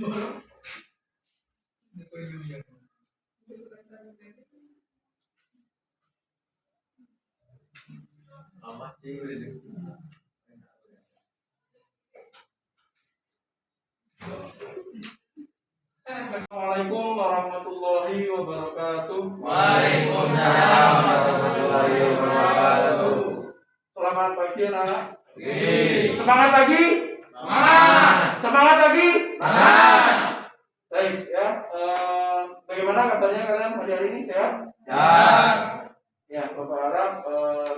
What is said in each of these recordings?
Assalamualaikum warahmatullahi wabarakatuh. Waalaikumsalam warahmatullahi wabarakatuh. Selamat pagi anak. Semangat pagi. Semangat pagi. Semangat. Baik ya. Bagaimana kabarnya kalian hari ini, sehat? Ya, Bapak harap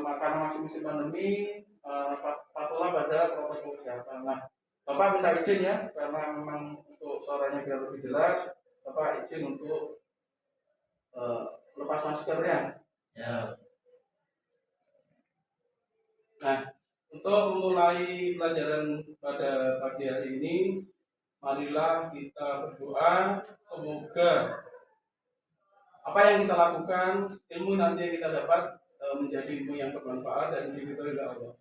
karena masih musim pandemi, patuhlah pada protokol kesehatan. Nah, Bapak minta izin ya, karena memang untuk suaranya biar lebih jelas, Bapak izin untuk lepas maskernya. Ya. Nah, untuk memulai pelajaran pada pagi hari ini, marilah kita berdoa semoga apa yang kita lakukan, ilmu nanti yang kita dapat menjadi ilmu yang bermanfaat dan diridhoi oleh Allah.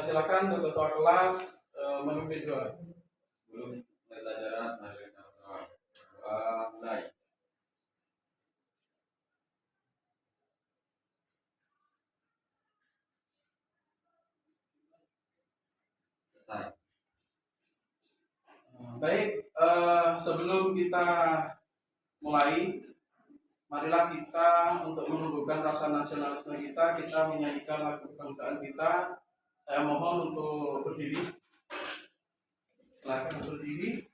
Silakan untuk ketua kelas memimpin doa. Sebelum pelajaran, mari kita berdoa. Mulai. Selesai. Baik, sebelum kita mulai, marilah kita untuk menumbuhkan rasa nasionalisme kita menyanyikan lagu kebangsaan kita. Saya mohon untuk berdiri. Silakan berdiri.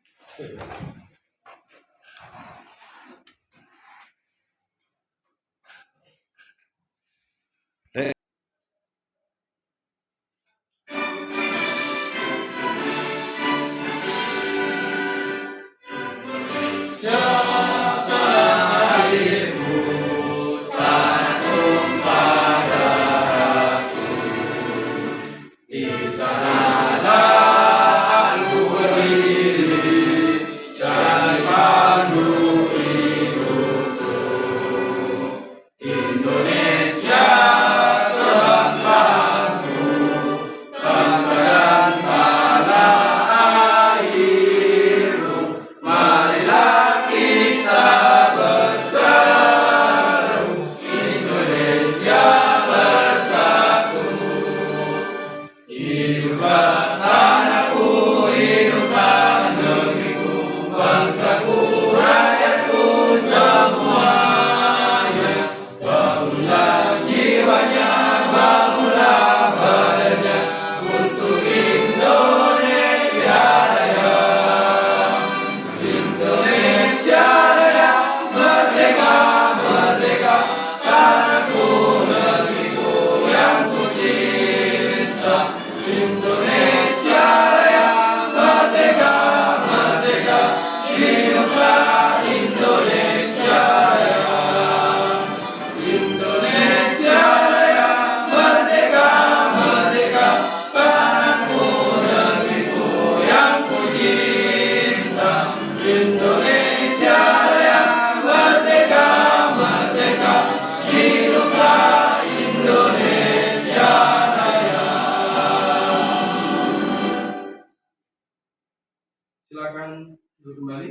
Silakan duduk kembali.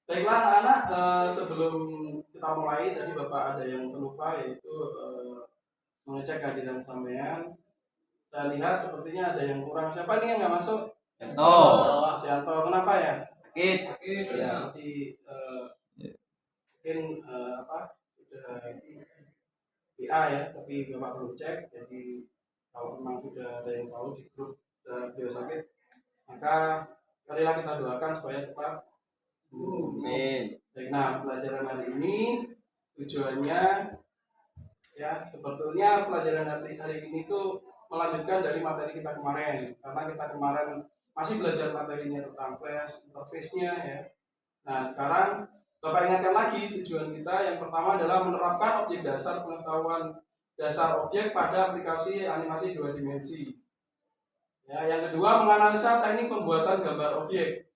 Baiklah anak-anak, sebelum kita mulai tadi Bapak ada yang terlupa yaitu mengecek kehadiran sampean. Saya lihat sepertinya ada yang kurang. Siapa nih yang nggak masuk? Sianto. Kenapa ya? Sakit. Ya, nanti mungkin sudah PA ya, tapi Bapak belum cek. Jadi kalau memang sudah ada yang tahu di grup beliau sakit, maka marilah kita doakan supaya cepat. Amin. Nah, pelajaran hari ini tujuannya ya sebetulnya pelajaran hari ini tuh melanjutkan dari materi kita kemarin, karena kita kemarin masih belajar materinya tentang flash interface-nya ya. Nah, sekarang Bapak ingatkan lagi tujuan kita. Yang pertama adalah menerapkan objek dasar pengetahuan dasar objek pada aplikasi animasi 2 dimensi. Ya, yang kedua menganalisa teknik pembuatan gambar objek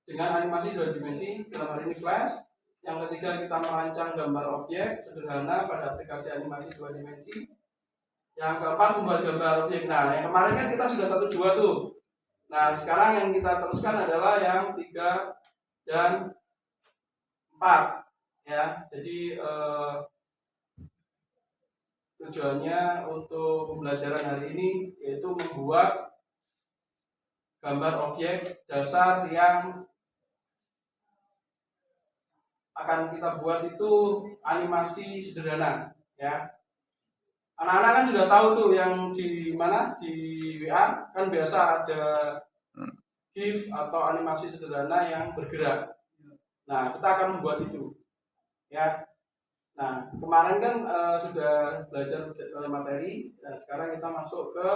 dengan animasi 2 dimensi dalam hari ini flash. Yang ketiga, kita merancang gambar objek sederhana pada aplikasi animasi 2 dimensi. Yang keempat, membuat gambar objek. Nah, yang kemarin kan kita sudah 1, 2 tuh. Nah, sekarang yang kita teruskan adalah yang 3 dan 4. Ya, jadi tujuannya untuk pembelajaran hari ini yaitu membuat gambar objek dasar yang akan kita buat itu animasi sederhana, ya. Anak-anak kan sudah tahu tuh yang di mana di WA kan biasa ada GIF atau animasi sederhana yang bergerak. Nah, kita akan membuat itu, ya. Nah, kemarin kan sudah belajar materi, dan sekarang kita masuk ke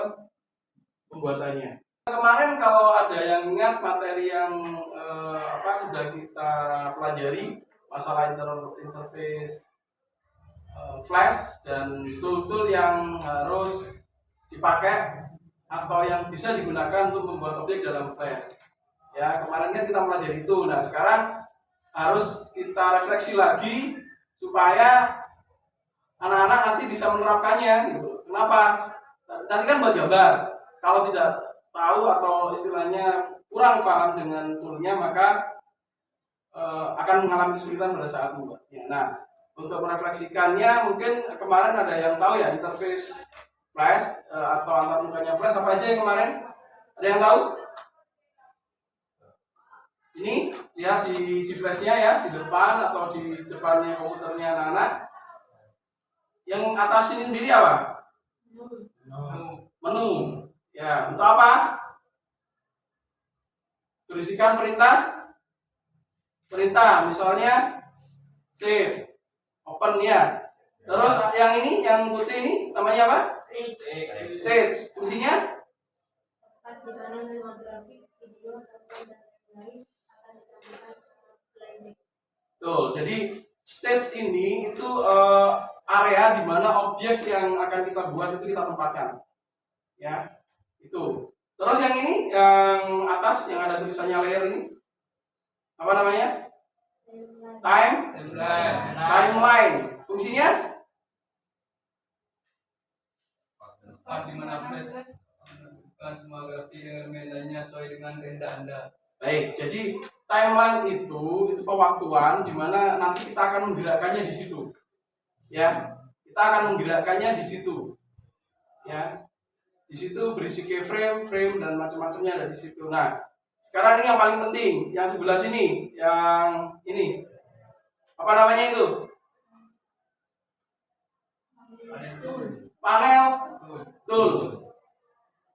pembuatannya. Kemarin kalau ada yang ingat materi yang sudah kita pelajari, masalah interface flash dan tool-tool yang harus dipakai atau yang bisa digunakan untuk membuat objek dalam flash. Ya, kemarin kan kita pelajari itu. Nah, sekarang harus kita refleksi lagi supaya anak-anak nanti bisa menerapkannya gitu. Kenapa? Nanti kan buat gambar. Kalau tidak tahu atau istilahnya kurang paham dengan toolnya, maka akan mengalami kesulitan pada saat membuatnya. Nah, untuk merefleksikannya mungkin kemarin ada yang tahu ya interface flash atau antarmukanya flash apa aja yang kemarin? Ada yang tahu? Ini lihat di flashnya ya, di depan atau di depannya komputernya anak-anak. Yang atas ini sendiri apa? Menu. Ya, untuk apa? Berisikan perintah. Misalnya save, open ya. Terus yang ini, yang putih ini namanya apa? Stage. Fungsinya? Tuh, jadi stage ini itu area di mana objek yang akan kita buat itu kita tempatkan. Ya, itu. Terus yang ini, yang atas yang ada tulisannya layer ini, apa namanya? Timeline. Fungsinya? Di mana flash bukan semua grafik dengan medannya sesuai dengan kehendak Anda. Baik, jadi timeline itu pewaktuan di mana nanti kita akan menggerakkannya di situ. Ya, kita akan menggerakkannya di situ. Ya, di situ berisi keyframe, frame dan macam-macamnya ada di situ. Nah, sekarang ini yang paling penting, yang sebelah sini, yang ini, apa namanya itu? Panel tool.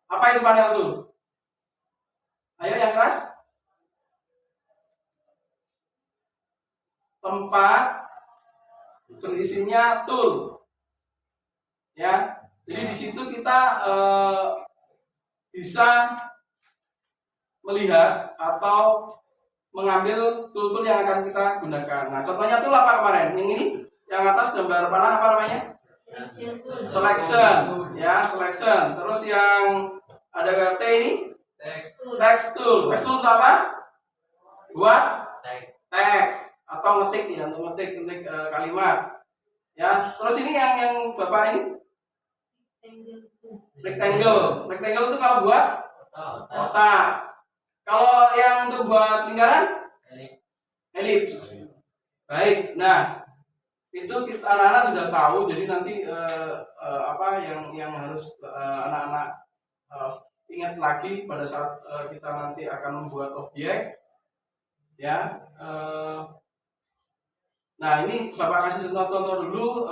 Apa itu panel tool? Ayo yang keras. Tempat berisinya tool. Ya, jadi di situ kita bisa melihat atau mengambil tool-tool yang akan kita gunakan. Nah, contohnya tool apa kemarin? Yang ini, yang atas gambar panah apa namanya? Selection, ya, selection. Terus yang ada T ini? Text tool. Text tool untuk apa? Buat teks atau ngetik ya, untuk ngetik kalimat. Ya, terus ini yang Bapak ini? Rectangle. Rectangle itu kalau buat kotak. Kalau yang untuk buat lingkaran? Elips. Baik. Nah, itu kita anak-anak sudah tahu. Jadi nanti apa yang harus anak-anak ingat lagi pada saat kita nanti akan membuat objek, ya. Nah, ini Bapak kasih contoh-contoh dulu.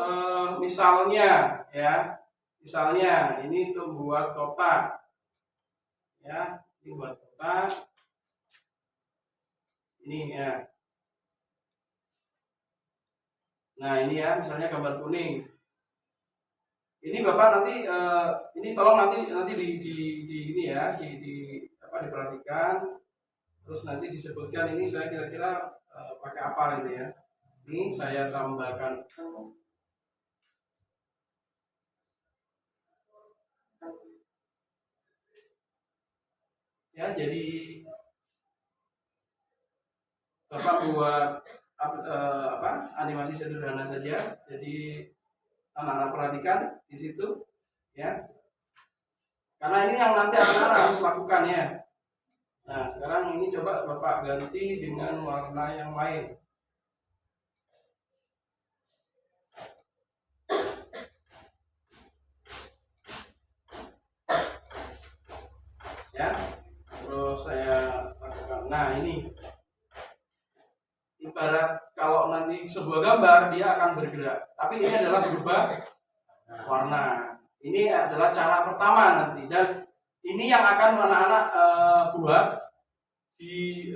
Misalnya, ya. Misalnya ini untuk membuat kotak, ya. Ini buat kotak. Ini ya. Nah, ini ya, misalnya gambar kuning. Ini Bapak nanti ini tolong nanti di ini ya, diperhatikan. Terus nanti disebutkan ini saya kira-kira pakai apa gitu ya. Ini saya tambahkan. Ya, jadi Bapak buat animasi sederhana saja. Jadi anak-anak perhatikan di situ ya. Karena ini yang nanti anak-anak harus lakukan ya. Nah, sekarang ini coba Bapak ganti dengan warna yang lain. Ya. Terus saya lakukan. Nah, ini ibarat kalau nanti sebuah gambar dia akan bergerak, tapi ini adalah berubah warna. Ini adalah cara pertama nanti, dan ini yang akan anak-anak buat di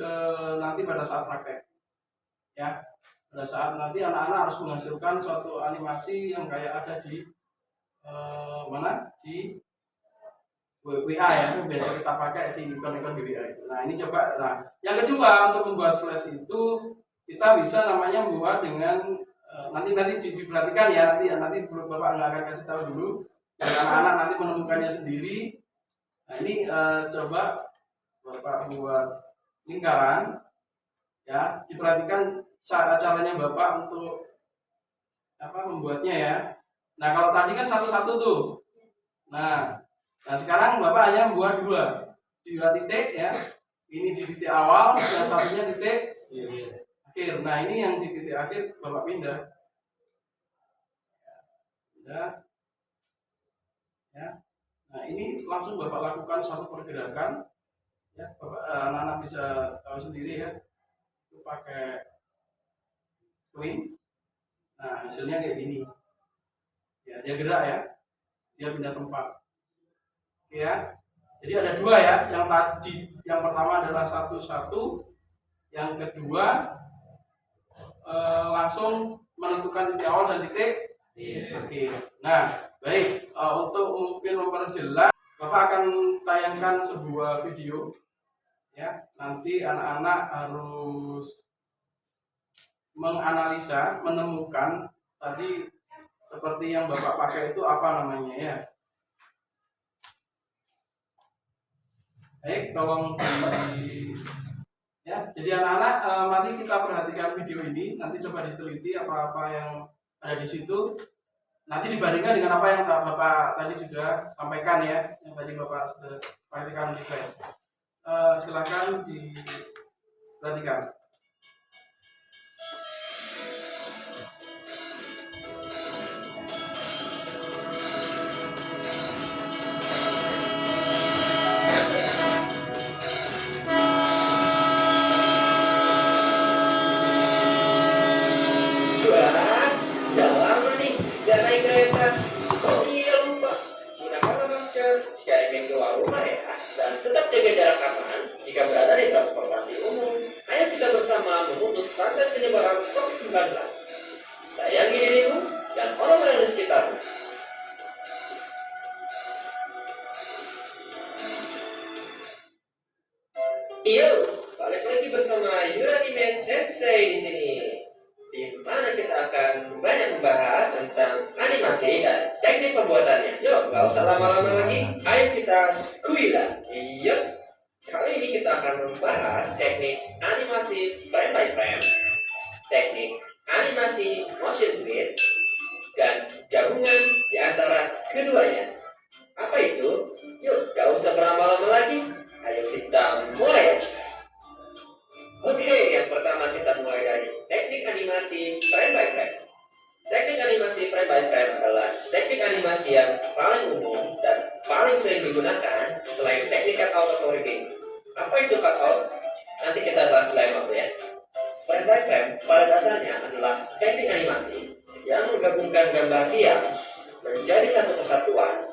nanti pada saat praktek. Ya, pada saat nanti anak-anak harus menghasilkan suatu animasi yang kayak ada di mana di WA ya, itu biasa kita pakai di ikon-ikon di WA itu. Nah, ini coba. Nah, yang kedua untuk membuat flash itu kita bisa namanya membuat dengan nanti diperhatikan ya, nanti Bapak nggak akan kasih tahu dulu, dan anak-anak nanti menemukannya sendiri. Nah, ini coba Bapak buat lingkaran ya, diperhatikan caranya Bapak untuk membuatnya ya. Nah, kalau tadi kan satu-satu tuh. Nah, sekarang Bapak hanya membuat dua titik ya. Ini di titik awal, yang satunya titik akhir. Nah, ini yang di titik akhir Bapak pindah. Ya. Nah, ini langsung Bapak lakukan satu pergerakan. Ya, Bapak anak-anak bisa tahu sendiri ya. Itu pakai twin. Nah, hasilnya kayak gini. Ya, dia gerak ya. Dia pindah tempat. Ya. Jadi ada dua ya. Yang pertama adalah satu-satu. Yang kedua langsung menentukan titik awal dan titik akhir. Nah, baik. Untuk mungkin memperjelas, Bapak akan tayangkan sebuah video. Ya, nanti anak-anak harus menganalisa, menemukan tadi seperti yang Bapak pakai itu apa namanya ya. Baik, tolong ya. Jadi anak-anak mari kita perhatikan video ini, nanti coba diteliti apa-apa yang ada di situ. Nanti dibandingkan dengan apa yang Bapak tadi sudah sampaikan ya, yang tadi Bapak sudah praktikkan di kelas. Silakan diperhatikan. Rantai penyebaran COVID-19. Sayangi dirimu dan orang-orang di sekitarmu. Yo, balik lagi bersama Yuranime Sensei di sini, di mana kita akan banyak membahas tentang animasi dan teknik pembuatannya. Yo, gak usah lama-lama lagi, ayo kita skuila. Yo, kali ini kita akan membahas teknik animasi frame by frame, teknik animasi motion grid, dan gabungan di antara keduanya. Apa itu? Yuk, gak usah berlama-lama lagi, ayo kita mulai aja. Oke, yang pertama kita mulai dari teknik animasi frame by frame. Teknik animasi frame by frame adalah teknik animasi yang paling umum dan paling sering digunakan selain teknik cutout atau rigging. Apa itu cutout? Nanti kita bahas lain waktu ya. Frame by frame pada dasarnya adalah teknik animasi yang menggabungkan gambar diam menjadi satu kesatuan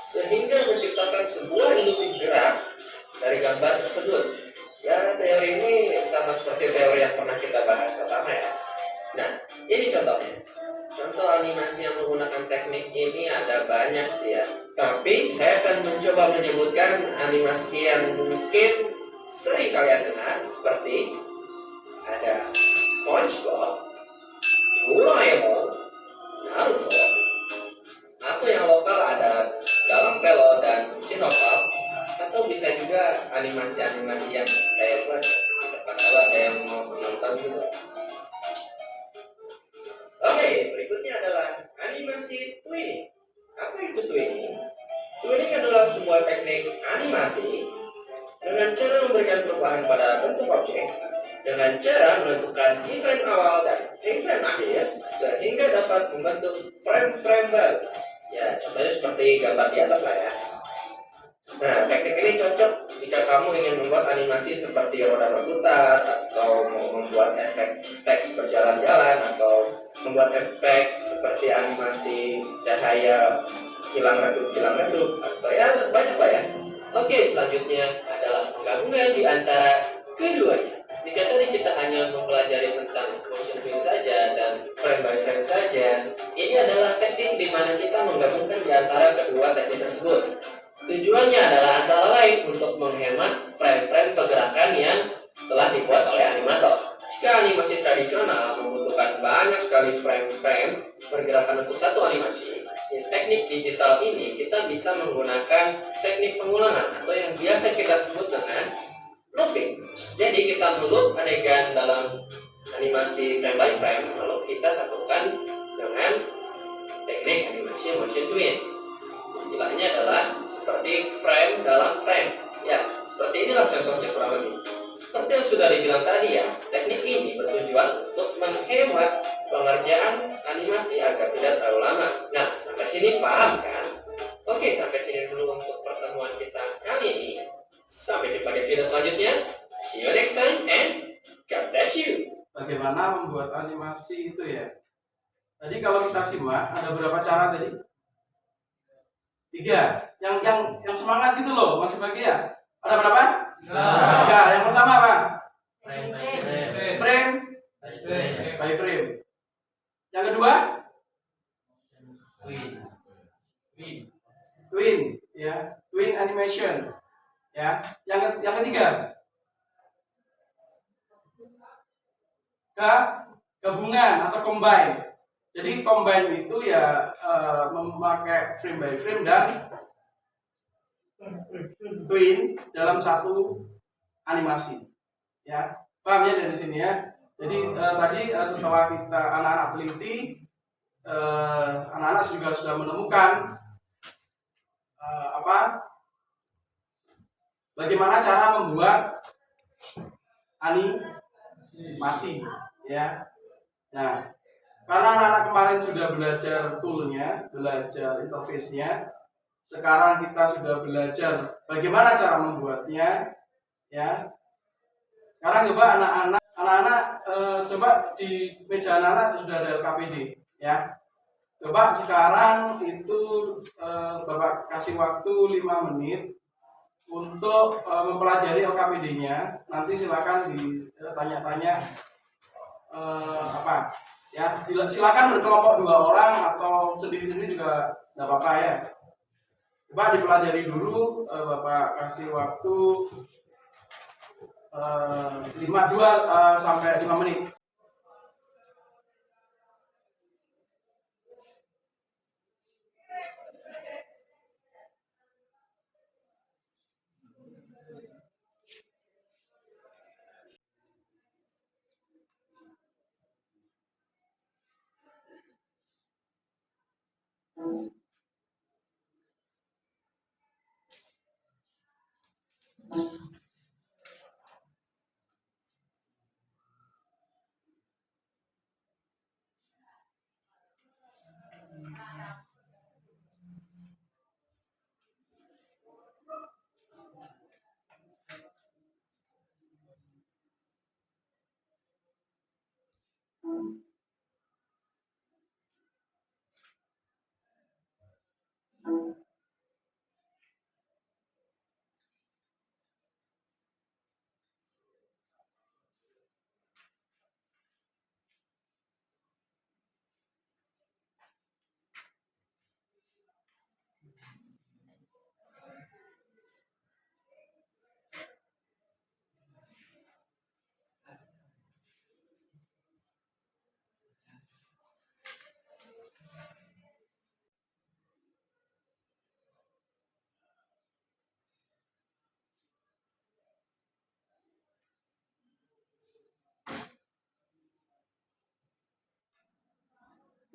sehingga menciptakan sebuah ilusi gerak dari gambar tersebut. Ya, teori ini sama seperti teori yang pernah kita bahas pertama ya. Nah, ini contohnya. Contoh animasi yang menggunakan teknik ini ada banyak sih ya. Tapi saya akan mencoba menyebutkan animasi yang mungkin sering kalian dengar, seperti ada SpongeBob, Doraemon, Naruto, atau yang lokal ada Galampelo dan Sinopal, atau bisa juga animasi-animasi yang saya buat. Siapa tahu ada yang dengan cara menentukan keyframe awal dan keyframe akhir sehingga dapat membentuk frame-frame baru. Ya, contohnya seperti gambar di atas lah ya. Nah, teknik ini cocok jika kamu ingin membuat animasi seperti roda berputar, atau mau membuat efek teks berjalan-jalan, atau membuat efek seperti animasi cahaya hilang redup, atau ya banyak lah ya. Oke, selanjutnya adalah penggabungan di antara keduanya. Jika tadi kita hanya mempelajari tentang motion twin saja dan frame by frame saja, ini adalah teknik di mana kita menggabungkan di antara kedua teknik tersebut. Tujuannya adalah antara lain untuk menghemat frame-frame pergerakan yang telah dibuat oleh animator. Jika animasi tradisional membutuhkan banyak sekali frame-frame pergerakan untuk satu animasi, di teknik digital ini kita bisa menggunakan teknik pengulangan atau yang biasa kita sebut dengan looping. Jadi kita meloop adegan dalam animasi frame by frame, lalu kita satukan dengan teknik animasi motion twin. Istilahnya adalah seperti frame dalam frame. Ya, seperti inilah contohnya kurang lebih. Seperti yang sudah dibilang tadi ya, teknik ini bertujuan untuk menghemat pengerjaan animasi agar tidak terlalu lama. Nah, sampai sini paham kan? Oke, sampai sini dulu untuk pertemuan kita kali ini. Sampai jumpa di video selanjutnya. See you next time and God bless you. Bagaimana membuat animasi itu ya? Tadi kalau kita simak ada berapa cara tadi? 3. Yang semangat gitu loh, masih pagi ya? Ada berapa? 3. Yang pertama apa? Frame by frame. Yang kedua? Twin, ya, twin animation. Ya. Yang ketiga? Gabungan atau combine. Jadi combine itu ya memakai frame by frame dan twin dalam satu animasi. Ya, paham ya dari sini ya. Jadi tadi setelah kita anak-anak teliti, anak-anak juga sudah menemukan bagaimana cara membuat animasi, ya. Nah, karena anak-anak kemarin sudah belajar toolnya, belajar interface-nya, sekarang kita sudah belajar bagaimana cara membuatnya, ya. Sekarang coba anak-anak coba di meja anak-anak sudah ada LKPD, ya. Coba sekarang itu Bapak kasih waktu 5 menit untuk mempelajari LKPD-nya. Nanti silakan ditanya-tanya ya, silakan berkelompok 2 orang atau sendiri-sendiri juga nggak apa-apa ya. Coba dipelajari dulu, Bapak kasih waktu 2 sampai 5 menit.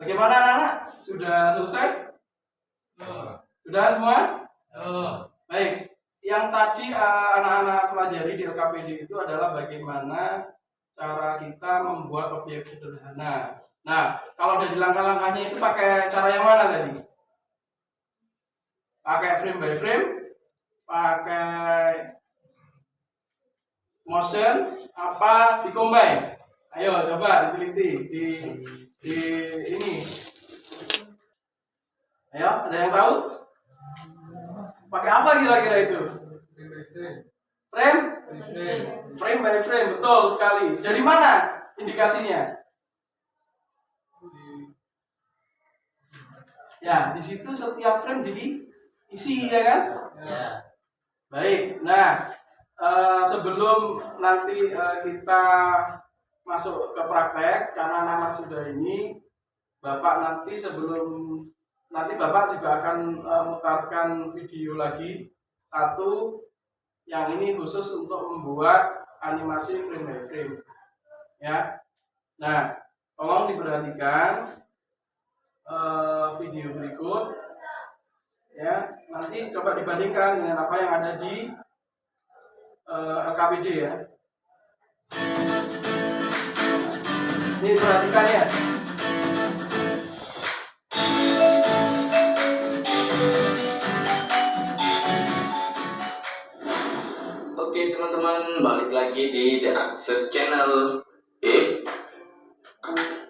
Bagaimana anak-anak? Sudah selesai? Sudah semua? Baik. Yang tadi anak-anak pelajari di LKPD itu adalah bagaimana cara kita membuat objek sederhana. Nah, kalau dari langkah-langkahnya itu pakai cara yang mana tadi? Pakai frame by frame, pakai motion, apa di-combine? Ayo coba diteliti di ini. Ayo, ada yang tahu? Pakai apa kira-kira itu? Frame? Frame by frame, betul sekali. Dari mana indikasinya? Ya, di situ setiap frame diisi, ya kan? Ya. Baik. Nah, sebelum nanti kita masuk ke praktek, karena nama sudah ini, Bapak nanti Bapak juga akan mutarkan video lagi satu yang ini khusus untuk membuat animasi frame by frame, ya. Nah, tolong diperhatikan video berikut, ya. Nanti coba dibandingkan dengan apa yang ada di LKPD, ya. Ini perhatikan ya. Oke teman-teman, balik lagi di The Access Channel.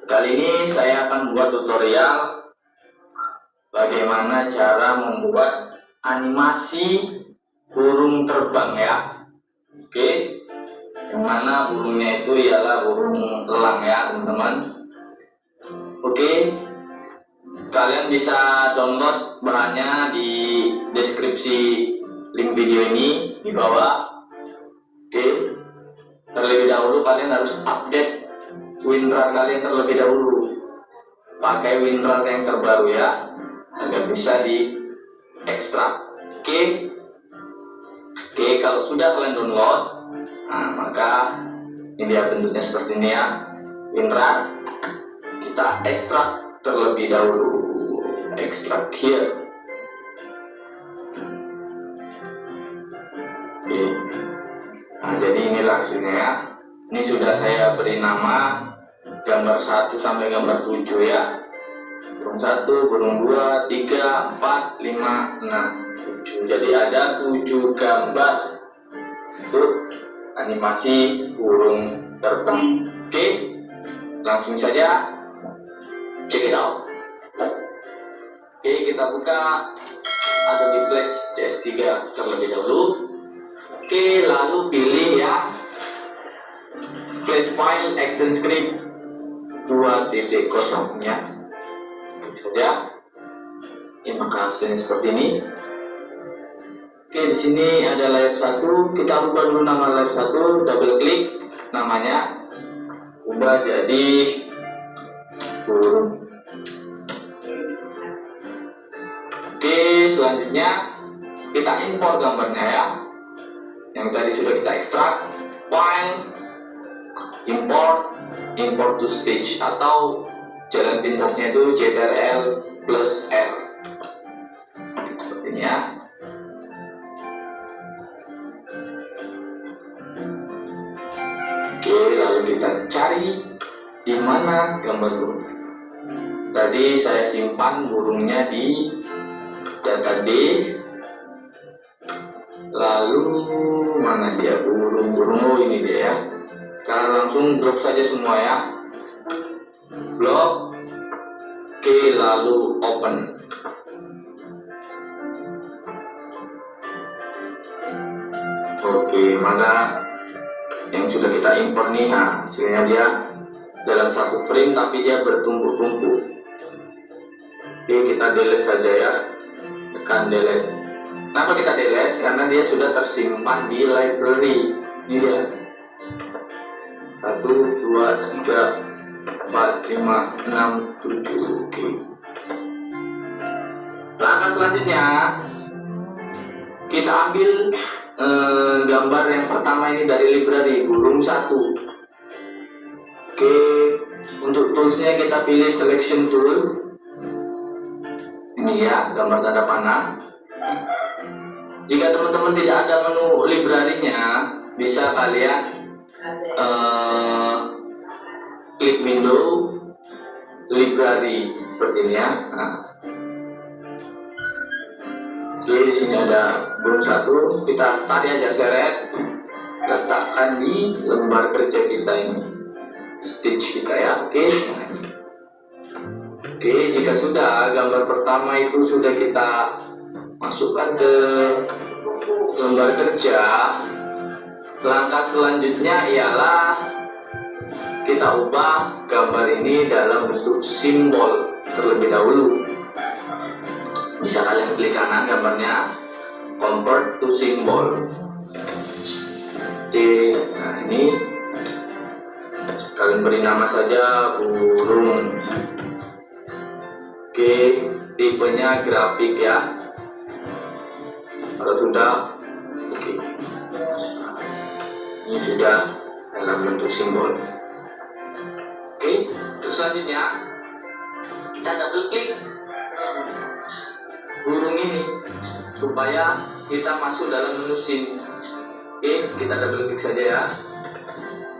Kali ini saya akan buat tutorial bagaimana cara membuat animasi burung terbang ya. Oke, yang mana burungnya itu ialah burung elang ya teman-teman. Oke, kalian bisa download bahannya di deskripsi link video ini di bawah. Oke, terlebih dahulu kalian harus update WinRAR kalian terlebih dahulu. Pakai WinRAR yang terbaru ya, agar bisa di ekstrak. Oke, kalau sudah kalian download, nah maka ini dia bentuknya seperti ini ya. WinRAR kita ekstrak terlebih dahulu. Ekstrak here. Oke. Nah, jadi inilah hasilnya ya. Ini sudah saya beri nama gambar 1 sampai gambar 7 ya. Burung 1, burung 2, 3, 4, 5, 6, 7. Jadi ada 7 gambar untuk animasi burung terbang. Oke, langsung saja check it out. Oke, kita buka Adobe Flash CS3 terlebih dahulu. Oke, lalu pilih ya Flash File Action Script 2.0 ya. Klik saja. Ini maka hasilnya seperti ini. Oke, di sini ada layer 1. Kita ubah dulu nama layer 1. Double klik namanya, ubah jadi burung. Oke, selanjutnya kita impor gambarnya ya. Yang tadi sudah kita ekstrak. File, import to stage, atau jalan pintasnya itu Ctrl+R. Seperti ini ya. Oke, lalu kita cari di mana gambar burung. Tadi saya simpan burungnya di data D. Lalu mana dia burung-burung? Oh, ini dia ya. Kita langsung blok saja semua ya. Blok. Oke, lalu open. Oke, mana yang sudah kita impor nih? Nah, hasilnya dia dalam satu frame tapi dia bertumpuk-tumpuk. Oke, kita delete saja ya. Tekan delete. Kenapa kita delete? Karena dia sudah tersimpan di library. Ini dia. 1, 2, 3, 4, 5, 6, 7. Oke. Langkah selanjutnya kita ambil gambar yang pertama ini dari library burung 1. Oke, untuk toolsnya kita pilih selection tool. Ini ya, gambar tanda panah. Jika teman-teman tidak ada menu library-nya, bisa kalian klik window library seperti ini ya. Nah. Oke, di sini ada burung satu, kita tarik aja seret, letakkan di lembar kerja kita ini, stitch kita ya. Oke. Oke, jika sudah gambar pertama itu sudah kita masukkan ke lembar kerja, langkah selanjutnya ialah kita ubah gambar ini dalam bentuk simbol terlebih dahulu. Bisa kalian klik kanan gambarnya, convert to symbol. Oke, nah ini kalian beri nama saja burung. Oke, tipenya grafik ya. Kalau sudah, oke. Ini sudah dalam bentuk simbol. Oke, terus selanjutnya kita double klik burung ini supaya kita masuk dalam menu scene. Oke, kita double klik saja ya.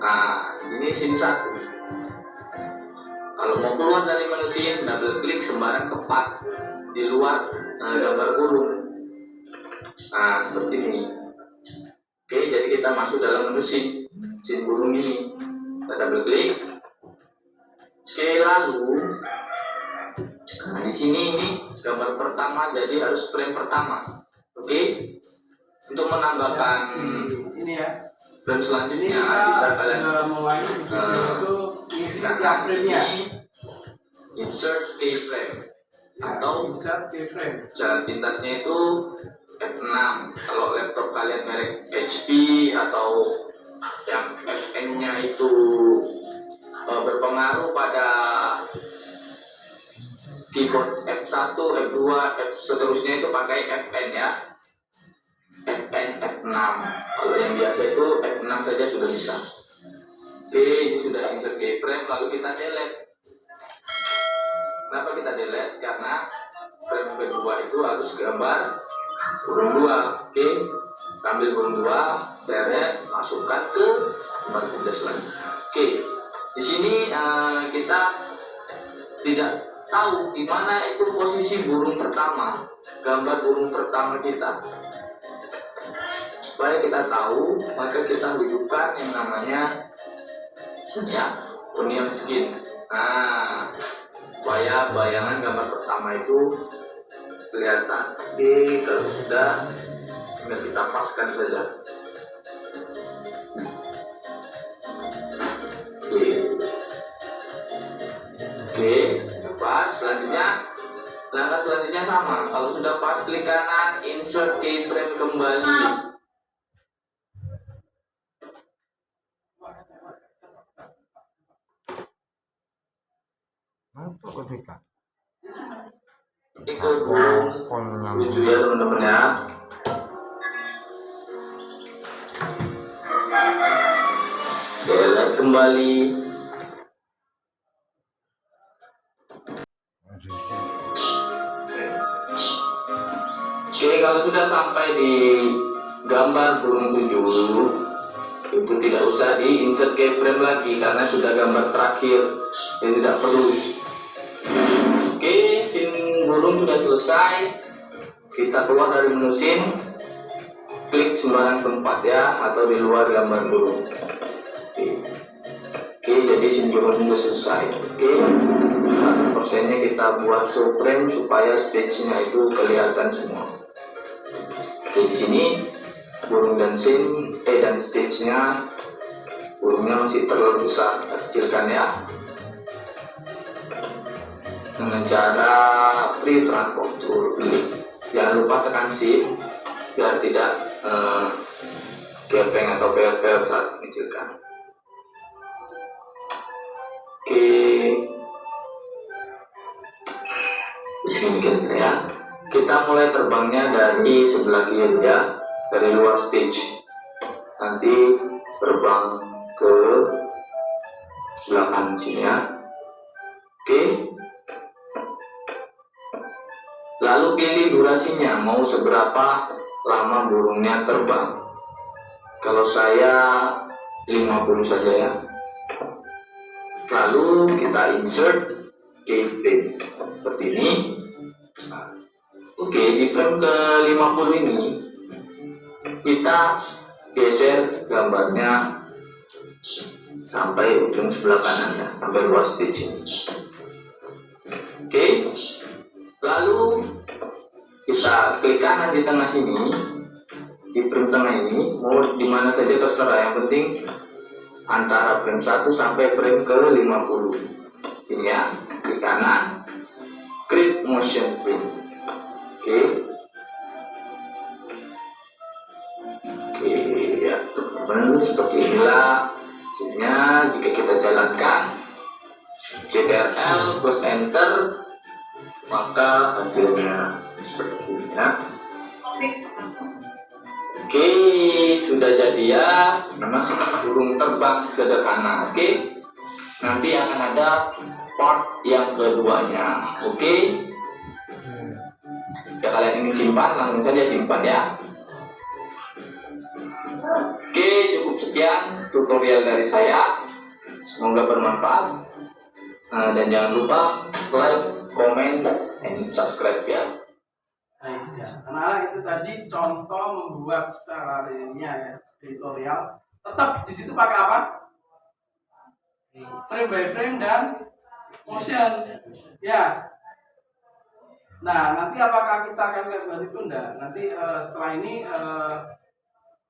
Nah, ini scene 1. Kalau mau keluar dari menu scene, double klik sembarang tempat di luar gambar burung. Nah, seperti ini. Oke, jadi kita masuk dalam menu scene burung ini. Kita double klik. Oke, lalu nah, di sini ini gambar pertama, jadi harus frame pertama. Oke, untuk menambahkan ini ya. frame Ini selanjutnya kita bisa kalian mulai itu isi karena frame-nya. insert keyframe atau insert keyframe. jalan pintasnya itu F6. Kalau laptop kalian merek HP atau yang FN-nya itu berpengaruh pada keyboard F1, F2, F seterusnya itu pakai FN ya. FN, F6. Kalau yang biasa itu F6 saja sudah bisa. Oke, ini sudah insert keyframe, lalu kita delete. Kenapa kita delete? Karena frame kedua itu harus gambar burung 2. Oke, ambil burung 2, seret, masukkan ke gambar kerja selanjutnya. Oke, di sini kita tidak tahu di mana itu posisi burung pertama, gambar burung pertama kita. Supaya kita tahu, maka kita hidupkan yang namanya ya onion skin. Nah, supaya bayangan gambar pertama itu kelihatan. Oke, kalau sudah, tinggal kita paskan saja. Oke, pas. Selanjutnya, langkah selanjutnya sama. Kalau sudah pas, klik kanan, insert keyframe kembali. Apa ketika? Ikut burung 7 ya teman-teman ya. Delete kembali. Oke, kalau sudah sampai di gambar burung 7 itu tidak usah di insert keyframe lagi karena sudah gambar terakhir, jadi tidak perlu. Oke, scene burung sudah selesai. Kita keluar dari menu scene, klik sembarang tempat ya, atau di luar gambar burung. Oke, jadi scene burung sudah selesai. Oke, 100%-nya kita buat show frame supaya stage-nya itu kelihatan semua. Oke, di sini burung dan scene dan stage-nya, burungnya masih terlalu besar, kita kecilkan ya dengan cara free transform tool. Jangan lupa tekan shift biar tidak gepeng atau pel-pel saat mengecilkan. Oke, begini ya. Kita mulai terbangnya dari sebelah kiri ya, dari luar stage. Nanti terbang ke sebelah kanan sini ya. Oke. Lalu pilih durasinya, mau seberapa lama burungnya terbang. Kalau saya 50 saja ya. Lalu Lalu kita insert keyframe seperti ini. Nah, oke, di frame ke 50 ini kita geser gambarnya sampai ujung sebelah kanan ya, sampai luar stage ini. Oke, lalu kita klik kanan di tengah sini, di frame tengah ini, mau dimana saja terserah, yang penting antara frame 1 sampai frame ke 50 ini ya, klik kanan, create motion frame. Oke, ya teman-teman, seperti inilah hasilnya jika kita jalankan Ctrl plus enter, maka hasilnya seperti ini ya. Oke, sudah jadi ya, memang burung terbang sederhana. Oke, nanti akan ada part yang keduanya. Oke, ya kalian ingin simpan, langsung saja simpan ya. Oke, cukup sekian tutorial dari saya, semoga bermanfaat. Dan jangan lupa like, comment, and subscribe ya. Nah itu ya, anak-anak, itu tadi contoh membuat secara linear ya, editorial. Tetap di situ pakai apa? Frame by frame dan motion. Ya. Nah, nanti apakah kita akan lihat itu enggak? Nanti setelah ini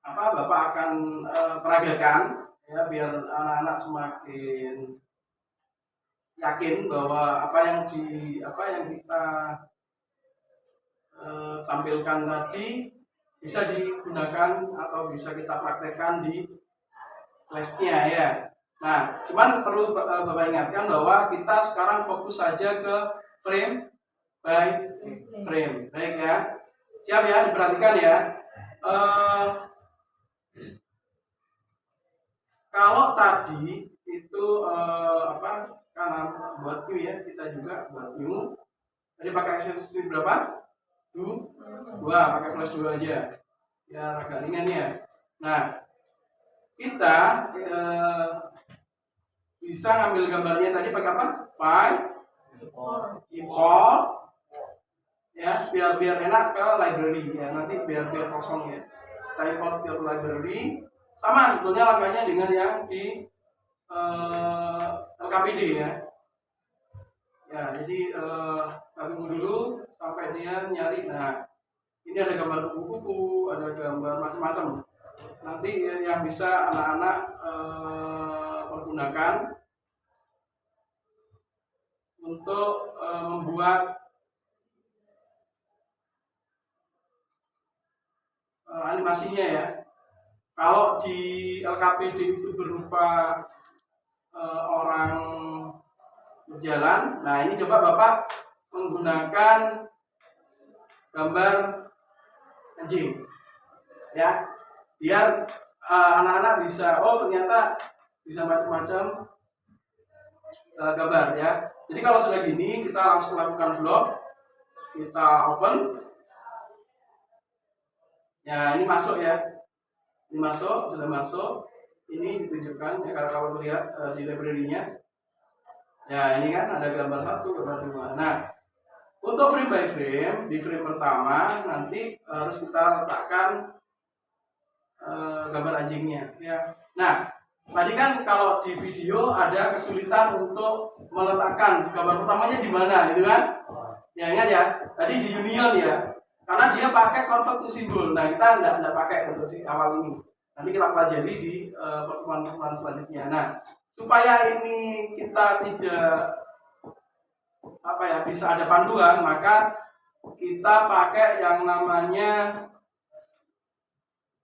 Bapak akan peragakan ya, biar anak-anak semakin yakin bahwa apa yang kita tampilkan tadi bisa digunakan atau bisa kita praktekkan di kelasnya ya. Nah, cuman perlu Bapak ingatkan bahwa kita sekarang fokus saja ke frame by frame. Baik ya. Siap ya, diperhatikan ya. Kalau tadi itu karena buat new ya, kita juga buat new. Tadi pakai accessory berapa? 2, pakai flash 2 aja. Ya agak ringan ya. Nah, kita bisa ngambil gambarnya tadi pakai apa? File, import, ya biar enak ke library ya. Nanti biar kosong ya. Kita import ke library. Sama sebetulnya langkahnya dengan yang di LKPD ya. Ya, jadi tunggu dulu sampai dia nyari. Nah, ini ada gambar kupu-kupu, ada gambar macam-macam. Nanti yang bisa anak-anak pergunakan untuk membuat animasinya ya. Kalau di LKPD itu berupa orang berjalan, nah ini coba Bapak menggunakan gambar anjing ya, biar anak-anak bisa, oh ternyata bisa macam-macam gambar ya. Jadi kalau sudah gini, kita langsung lakukan blok, kita open ya, ini masuk ya, ini masuk, sudah masuk, ini ditunjukkan ya, karena kalau melihat di library-nya ya, ini kan ada gambar 1, gambar 2. Nah, untuk frame by frame, di frame pertama nanti harus kita letakkan gambar anjingnya ya. Nah, tadi kan kalau di video ada kesulitan untuk meletakkan gambar pertamanya di mana gitu kan? Ya ingat ya, tadi di union ya, karena dia pakai convert to symbol. Nah, kita enggak pakai untuk di awal ini. Nanti kita pelajari di pertemuan-pertemuan selanjutnya. Nah, supaya ini kita tidak bisa ada panduan, maka kita pakai yang namanya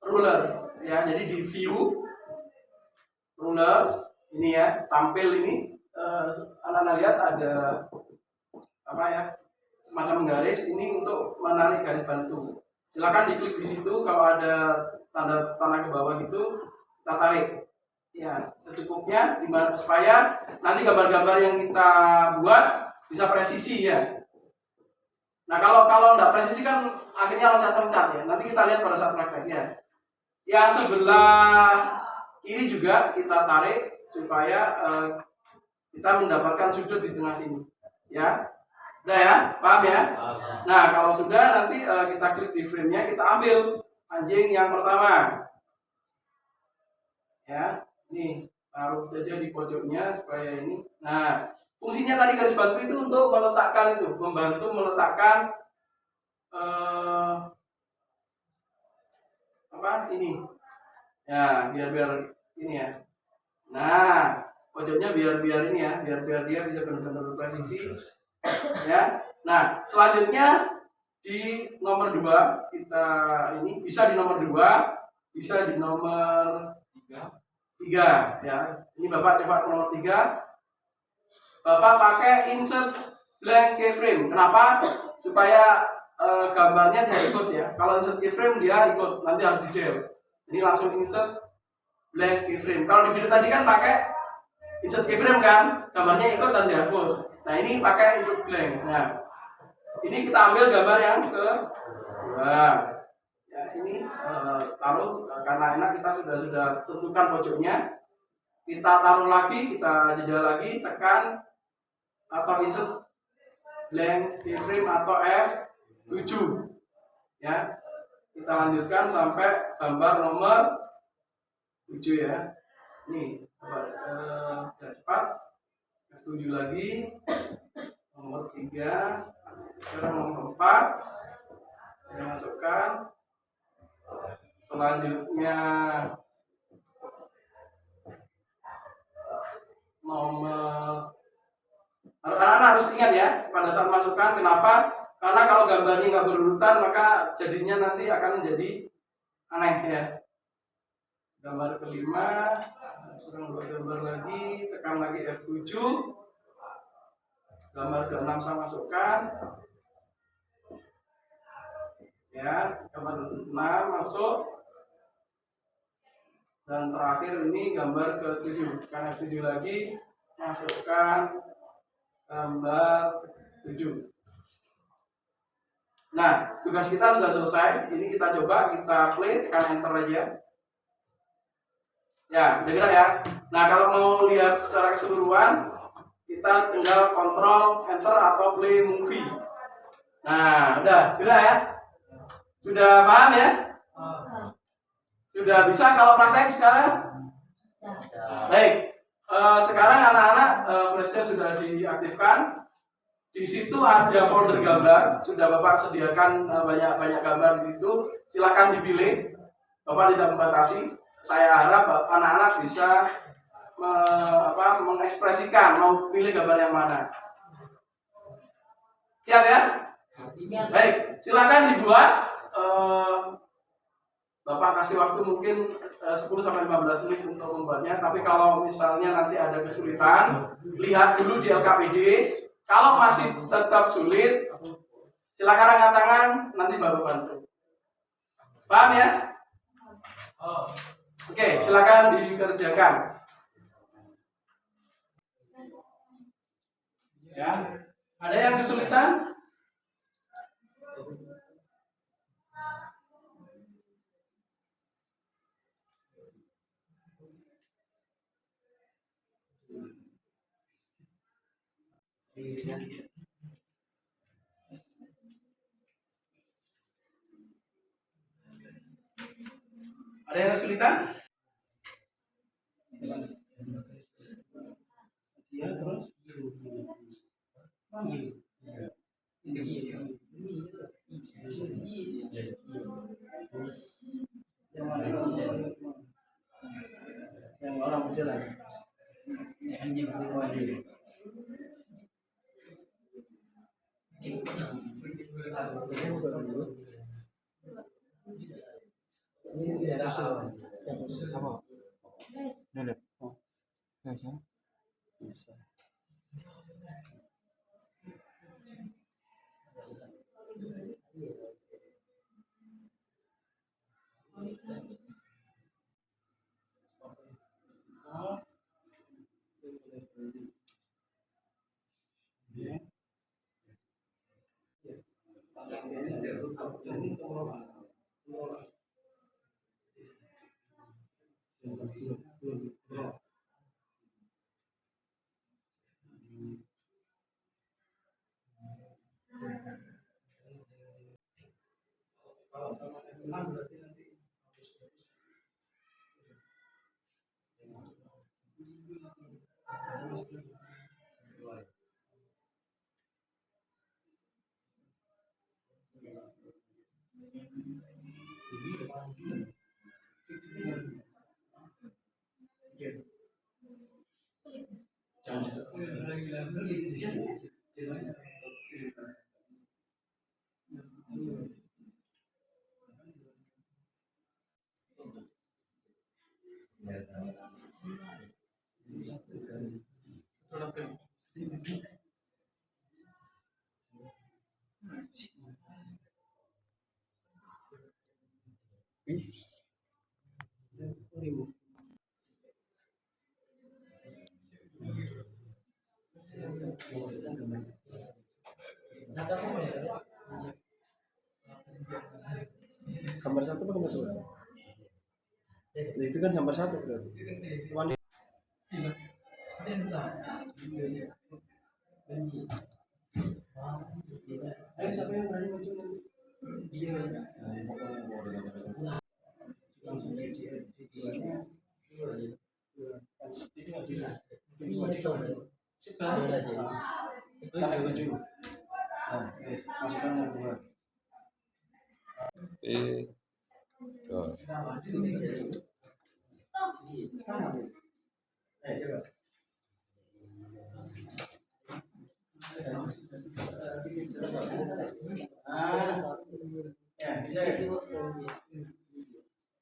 rulers ya. Jadi di view rulers ini ya, tampil ini anak-anak lihat ada semacam garis ini untuk menarik garis bantu. Silakan diklik di situ, kalau ada tanda panah ke bawah gitu kita tarik ya secukupnya, supaya nanti gambar-gambar yang kita buat bisa presisi ya. Nah, kalau nggak presisi kan akhirnya loncat-loncat ya. Nanti kita lihat pada saat prakteknya. Yang sebelah kiri juga kita tarik supaya kita mendapatkan sudut di tengah sini. Ya, udah ya, paham ya? Nah, kalau sudah nanti kita klik di frame-nya, kita ambil anjing yang pertama. Ya, ini taruh saja di pojoknya supaya ini. Nah, fungsinya tadi garis batu itu untuk meletakkan itu, membantu meletakkan apa ini? Ya, biar ini ya. Nah, pojoknya biar ini ya, biar dia bisa benar-benar presisi. Ya. Nah, selanjutnya di nomor 2 kita ini bisa di nomor 2, bisa di nomor 3 ya. Ini Bapak coba nomor 3. Bapak pakai insert blank keyframe. Kenapa? Supaya gambarnya tidak ikut ya. Kalau insert keyframe dia ikut, nanti harus di delete. Ini langsung insert blank keyframe. Kalau di video tadi kan pakai insert keyframe kan, gambarnya ikut dan dihapus. Nah, ini pakai insert blank. Nah, ini kita ambil gambar yang kedua. Ya, ini taruh karena enak kita sudah tentukan pojoknya. Kita taruh lagi, kita jeda lagi, tekan atau insert blank keyframe atau F7. Ya. Kita lanjutkan sampai gambar nomor 7 ya. Nih, cepat. F7 lagi. Nomor 3. Sekarang nomor 4. Saya masukkan. Selanjutnya nomor, anak-anak harus ingat ya pada saat masukkan. Kenapa? Karena kalau gambarnya nggak berurutan maka jadinya nanti akan menjadi aneh ya. Gambar kelima, kurang 2 gambar lagi, tekan lagi F7. Gambar ke-6 saya masukkan. Ya, gambar 6 masuk. Dan terakhir ini gambar ke-7. Tekan F7 lagi, masukkan gambar 7. Nah, tugas kita sudah selesai. Ini kita coba, kita play, tekan enter aja. Ya, udah gerak ya. Nah, kalau mau lihat secara keseluruhan, kita tinggal kontrol enter atau play movie. Nah, udah gerak ya. Sudah paham ya? Sudah bisa kalau praktek sekarang? Baik. Sekarang anak-anak flashnya sudah diaktifkan. Di situ ada folder gambar, sudah Bapak sediakan banyak gambar itu. Silakan dipilih. Bapak tidak membatasi. Saya harap anak-anak bisa mengekspresikan mau pilih gambar yang mana. Siap ya? Baik, silakan dibuat. Bapak kasih waktu mungkin 10-15 menit untuk membuatnya. Tapi kalau misalnya nanti ada kesulitan, lihat dulu di LKPD. Kalau masih tetap sulit, silakan angkat tangan, nanti Bapak bantu. Paham ya? Oke, silakan dikerjakan. Ya, ada yang kesulitan? Ada yang kesulitan? Ya, terus. Yang orang berjalan. Kalau sama F6 berarti nanti Gambar 1 apa gambar 2? Itu kan gambar 1 berarti. ayo siapa yang berani muncul ya bisa ya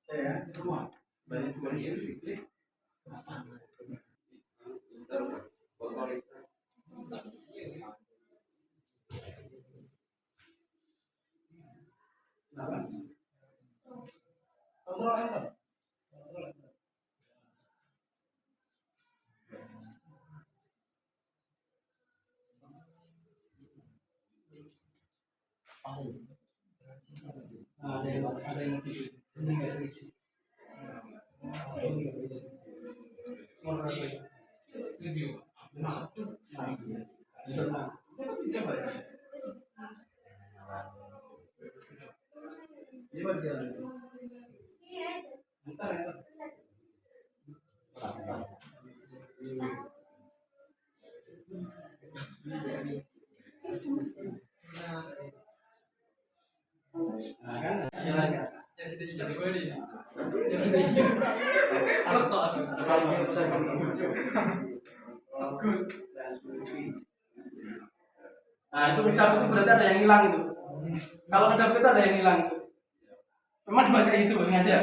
saya rumah banyak kontrol enter. Ada yang notif ini nggak terisi. Ini nggak terisi. Video. Nah, coba ya. Ini bagian. Bentar ya. Nah kan, jalan kan. Nah itu kedap itu berarti ada yang hilang itu. Kalau kedap itu ada yang hilang itu. Memang dibaca itu sengaja.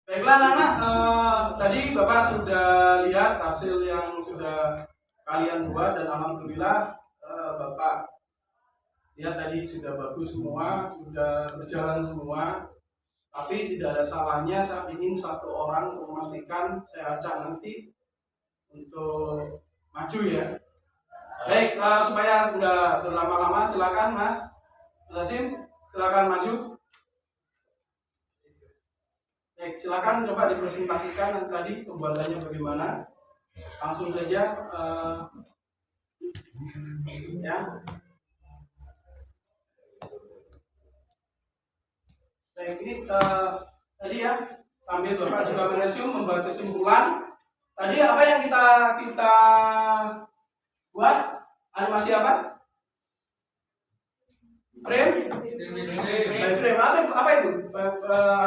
Baiklah anak-anak, tadi Bapak sudah lihat hasil yang sudah kalian buat dan alhamdulillah Bapak lihat tadi sudah bagus semua, sudah berjalan semua. Tapi tidak ada salahnya saya ingin satu orang memastikan saya ajak nanti untuk maju ya. Baik, supaya nggak berlama-lama silakan Mas Zasim, silakan maju. Baik, silakan coba dipresentasikan tadi pembuatannya bagaimana. Langsung saja ya. Baik, ini tadi ya sambil Bapak juga meresume membuat kesimpulan. Tadi apa yang kita buat? Animasi apa? Frame by frame. Apa itu?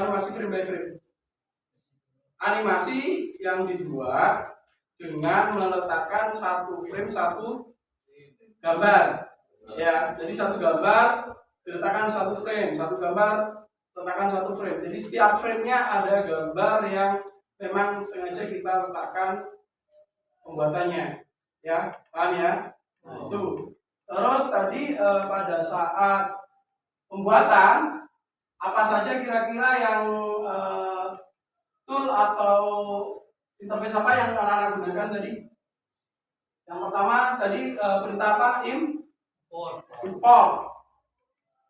Animasi frame by frame. Animasi yang dibuat dengan meletakkan satu frame satu gambar. Ya, jadi satu gambar diletakkan satu frame, satu gambar letakkan satu frame. Jadi setiap framenya ada gambar yang memang sengaja kita letakkan pembuatannya, ya, paham ya? Itu. Terus tadi pada saat pembuatan apa saja kira-kira yang tool atau interface apa yang anak-anak gunakan tadi? Yang pertama tadi perintah apa? Import.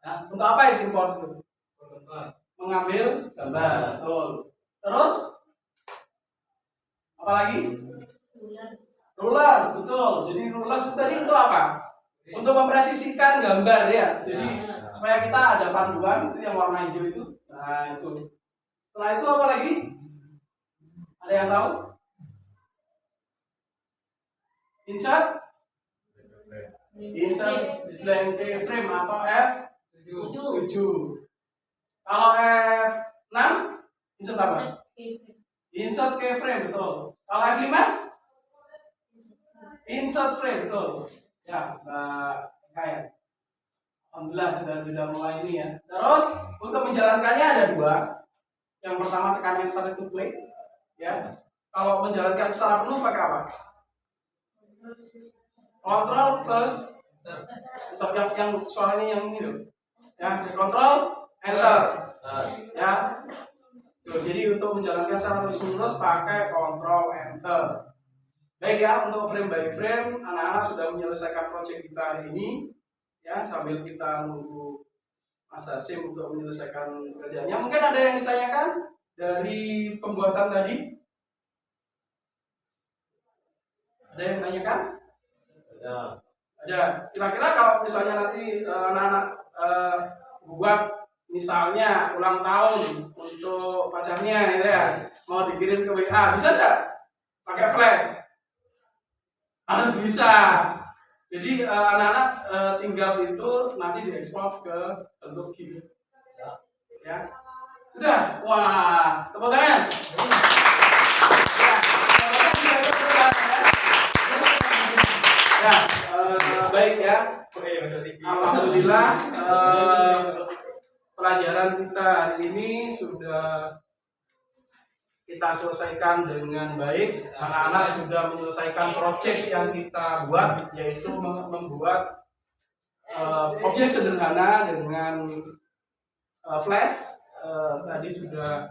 Nah, untuk apa itu import itu? Mengambil gambar. Betul. Terus apa lagi? Rulers, betul. Jadi rulers tadi itu apa? Untuk mempresisikan gambar ya. Jadi supaya kita ada panduan itu yang warna hijau itu. Nah, itu. Setelah itu apa lagi? Ada yang tahu? Insert blank frame atau F7. Kalau F6 insert apa? Insert keyframe, betul. Kalau F5 insert frame, betul. Ya, Mbak Kaya. Alhamdulillah sudah mulai ini ya. Terus untuk menjalankannya ada dua. Yang pertama tekan enter itu play. Ya. Kalau menjalankan secara penuh pakai apa? Control plus untuk yang suaranya yang ini loh. Ya, control enter. Ya. Tuh, jadi untuk menjalankan secara terus-menerus pakai control enter. Baik ya, untuk frame by frame anak-anak sudah menyelesaikan project kita hari ini. Ya, sambil kita nunggu Mas Hasim untuk menyelesaikan pekerjaannya. Mungkin ada yang ditanyakan dari pembuatan tadi? Ada yang ditanyakan? Ada. Kira-kira kalau misalnya nanti anak-anak buat misalnya ulang tahun untuk pacarnya gitu ya, mau dikirim ke WA, bisa nggak? Pakai flash? Harus bisa. Jadi anak-anak tinggal itu nanti diekspor ke bentuk GIF. Ya. Sudah? Wah, tepuk tangan. Ya, baik ya. Alhamdulillah pelajaran kita hari ini sudah kita selesaikan dengan baik. Anak-anak sudah menyelesaikan project yang kita buat, yaitu membuat objek sederhana dengan flash. Tadi sudah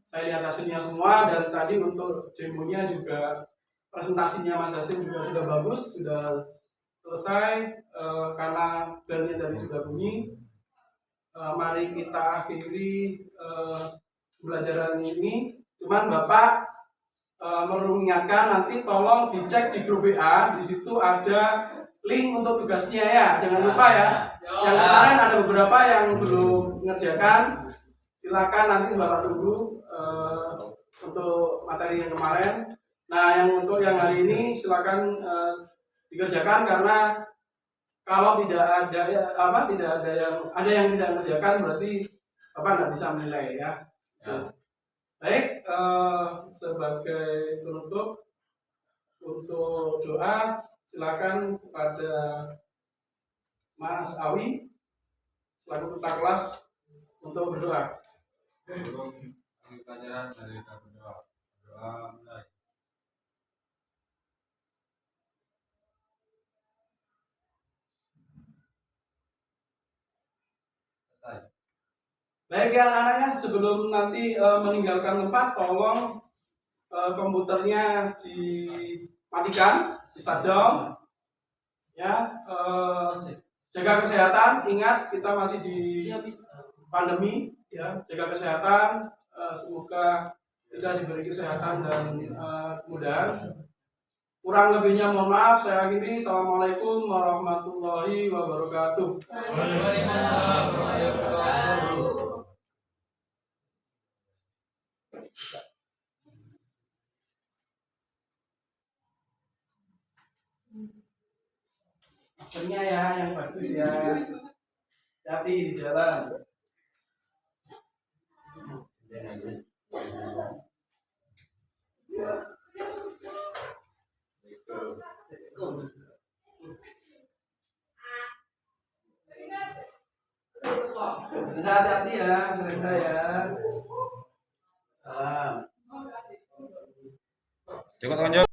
saya lihat hasilnya semua, dan tadi untuk demonya juga presentasinya Mas Hasim juga sudah bagus, sudah selesai. Karena belnya tadi sudah bunyi, mari kita akhiri pembelajaran ini. Cuman Bapak mengingatkan nanti tolong dicek di grup WA, di situ ada link untuk tugasnya ya, jangan lupa ya. Yang kemarin ada beberapa yang belum mengerjakan, silakan nanti Bapak tunggu untuk materi yang kemarin. Nah, yang untuk yang hari ini silakan dikerjakan, karena kalau tidak ada yang tidak mengerjakan berarti Bapak tidak bisa menilai ya. Baik, sebagai penutup untuk doa, silakan kepada Mas Awi selaku ketua kelas untuk berdoa. Pelajaran dari kita berdoa. Doa mulai. Selesai. Baik ya anak-anaknya, sebelum nanti meninggalkan tempat, tolong komputernya dimatikan, di shutdown. Ya, jaga kesehatan. Ingat kita masih di pandemi, ya, jaga kesehatan. Semoga kita diberi kesehatan dan kemudahan. Kurang lebihnya mohon maaf, saya akhiri. Assalamualaikum warahmatullahi wabarakatuh. Waalaikumsalam warahmatullahi wabarakatuh. Maskernya ya yang bagus ya. Hati di jalan. Hati-hati ya, Mas Rendra ya. Salam. Cukup tekan, Cuk.